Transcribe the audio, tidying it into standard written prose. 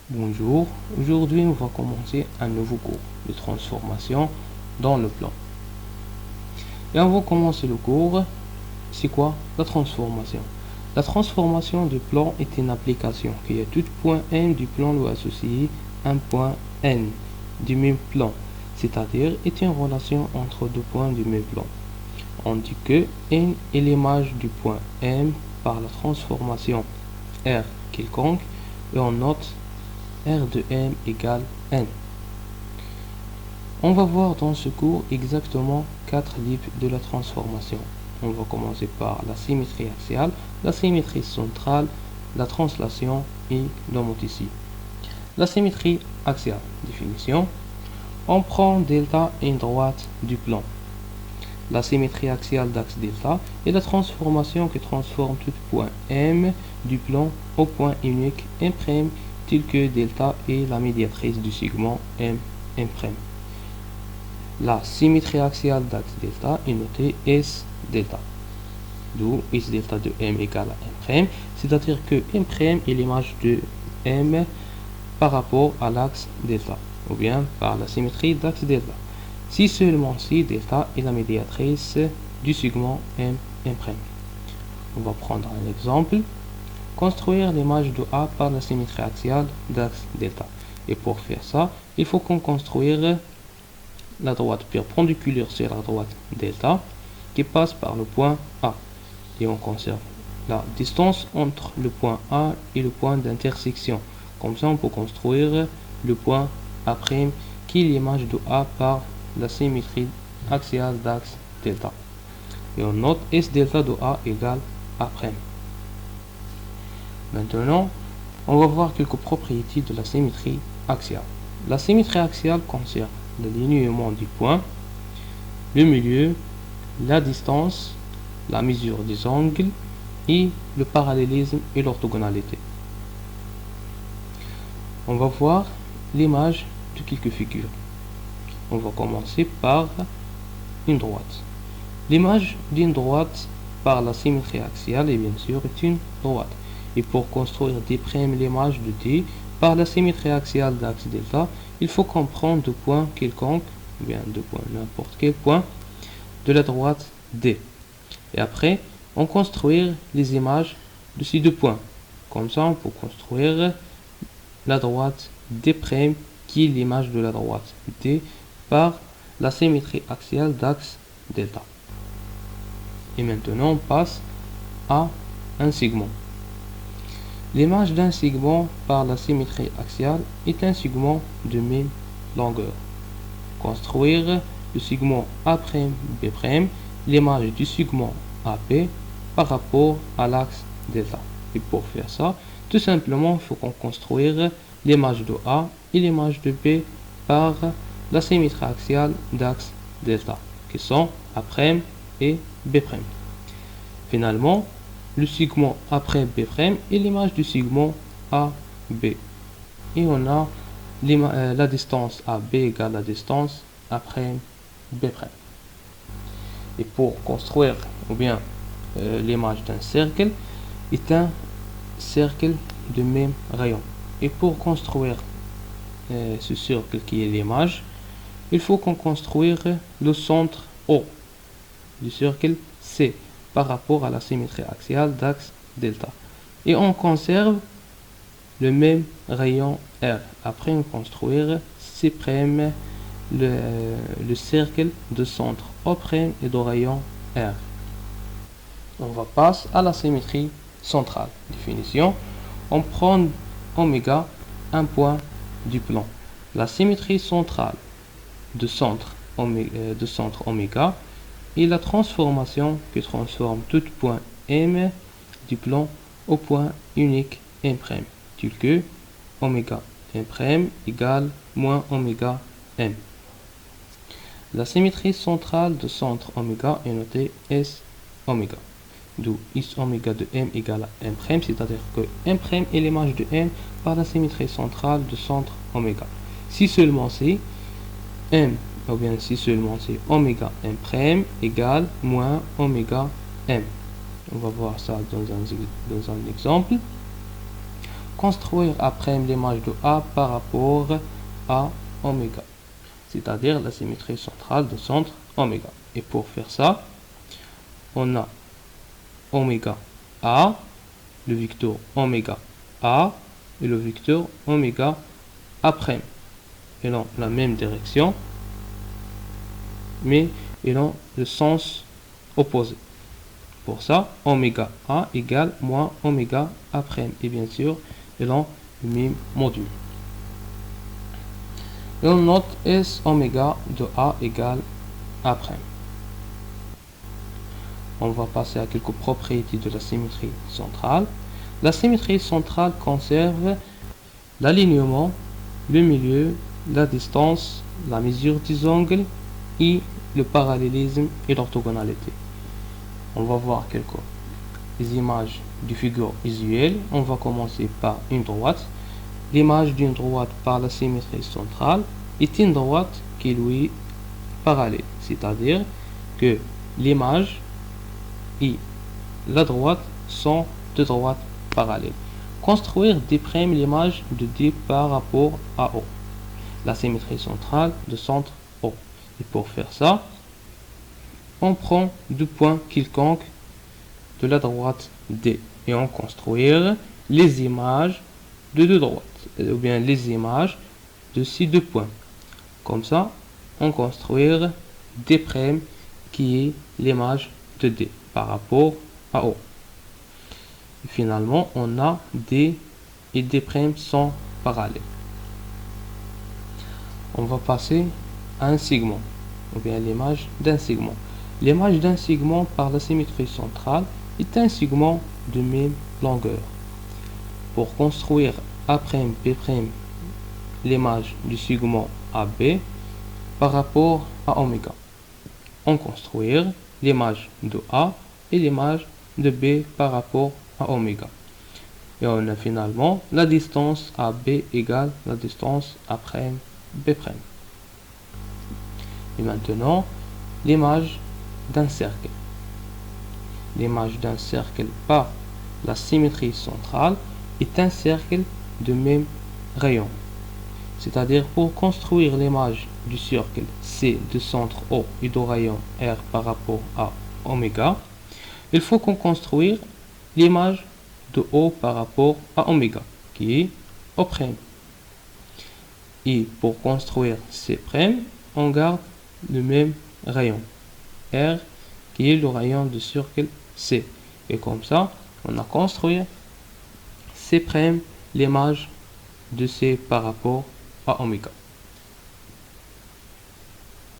Bonjour, aujourd'hui on va commencer un nouveau cours de transformation dans le plan. Et avant de commencer le cours, c'est quoi la transformation? La transformation du plan est une application qui a tout point n du plan doit associer un point n du même plan, c'est-à-dire est une relation entre deux points du même plan. On dit que n est l'image du point m par la transformation R quelconque et on note R de m égale n. On va voir dans ce cours exactement 4 types de la transformation. On va commencer par la symétrie axiale, la symétrie centrale, la translation et l'homothétie. La symétrie axiale, définition. On prend delta une droite du plan. La symétrie axiale d'axe delta est la transformation qui transforme tout point M du plan au point unique M', tel que delta est la médiatrice du segment M'. La symétrie axiale d'axe delta est notée S delta, d'où S delta de M égale à M', c'est-à-dire que M' est l'image de M par rapport à l'axe delta, ou bien par la symétrie d'axe delta. Si seulement si delta est la médiatrice du segment M'. On va prendre un exemple. Construire l'image de A par la symétrie axiale d'axe delta. Et pour faire ça, il faut qu'on construise la droite perpendiculaire sur la droite delta qui passe par le point A. Et on conserve la distance entre le point A et le point d'intersection. Comme ça, on peut construire le point A' qui est l'image de A par la symétrie axiale d'axe delta. Et on note S delta de A égale A'. Maintenant, on va voir quelques propriétés de la symétrie axiale. La symétrie axiale concerne l'alignement du point, le milieu, la distance, la mesure des angles et le parallélisme et l'orthogonalité. On va voir l'image de quelques figures. On va commencer par une droite. L'image d'une droite par la symétrie axiale est bien sûr une droite. Et pour construire D' l'image de D par la symétrie axiale d'axe delta, il faut comprendre deux points quelconques, ou bien deux points, n'importe quel point, de la droite D. Et après, on construire les images de ces deux points. Comme ça, on peut construire la droite D', qui est l'image de la droite D, par la symétrie axiale d'axe delta. Et maintenant, on passe à un segment. L'image d'un segment par la symétrie axiale est un segment de même longueur. Construire le segment A'B', l'image du segment AP par rapport à l'axe delta. Et pour faire ça, tout simplement, il faut qu'on construise l'image de A et l'image de B par la symétrie axiale d'axe delta, qui sont A' et B'. Finalement, le segment A'B' est l'image du segment AB. Et on a la distance AB égale la distance A'B'. Et pour construire, ou bien l'image d'un cercle, est un cercle de même rayon. Et pour construire ce cercle qui est l'image, il faut qu'on construise le centre O du cercle C par rapport à la symétrie axiale d'axe delta. Et on conserve le même rayon R. Après, on construire C', le cercle de centre O' et de rayon R. On va passer à la symétrie centrale. Définition. On prend oméga, un point du plan. La symétrie centrale de centre oméga et la transformation qui transforme tout point M du plan au point unique M', tel que oméga M' égale moins oméga M. La symétrie centrale de centre oméga est notée S oméga, d'où S oméga de M égale à M', c'est-à-dire que M' est l'image de M par la symétrie centrale de centre oméga. Si seulement c'est M, ou bien si seulement c'est oméga M' égale moins oméga M. On va voir ça dans un exemple. construire après l'image de A par rapport à oméga, c'est-à-dire la symétrie centrale de centre oméga. Et pour faire ça, on a oméga A, le vecteur oméga A et le vecteur oméga A', et dans la même direction, mais dans le sens opposé. Pour ça, oméga A égale moins oméga A', et bien sûr, dans le même module. Et on note S oméga de A égale A'. On va passer à quelques propriétés de la symétrie centrale. La symétrie centrale conserve l'alignement, le milieu, la distance, la mesure des angles et le parallélisme et l'orthogonalité. On va voir quelques images de figures visuelles. On va commencer par une droite. L'image d'une droite par la symétrie centrale est une droite qui lui est parallèle, c'est-à-dire que l'image et la droite sont deux droites parallèles. Construire D' l'image de D par rapport à O, la symétrie centrale de centre O. Et pour faire ça, on prend deux points quelconques de la droite D et on construire les images de deux droites, ou bien les images de ces deux points. Comme ça, on construire D' qui est l'image de D par rapport à O. Et finalement, on a D et D' sont parallèles. On va passer à un segment, ou bien l'image d'un segment. L'image d'un segment par la symétrie centrale est un segment de même longueur. Pour construire A'B', l'image du segment AB par rapport à oméga, on construire l'image de A et l'image de B par rapport à oméga. Et on a finalement la distance AB égale la distance A'B'. Et maintenant, l'image d'un cercle. L'image d'un cercle par la symétrie centrale est un cercle de même rayon. C'est-à-dire pour construire l'image du cercle C de centre O et de rayon R par rapport à oméga, il faut qu'on construise l'image de O par rapport à oméga, qui est O'. Et pour construire C', on garde le même rayon, R, qui est le rayon du cercle C. Et comme ça, on a construit C', l'image de C par rapport à oméga.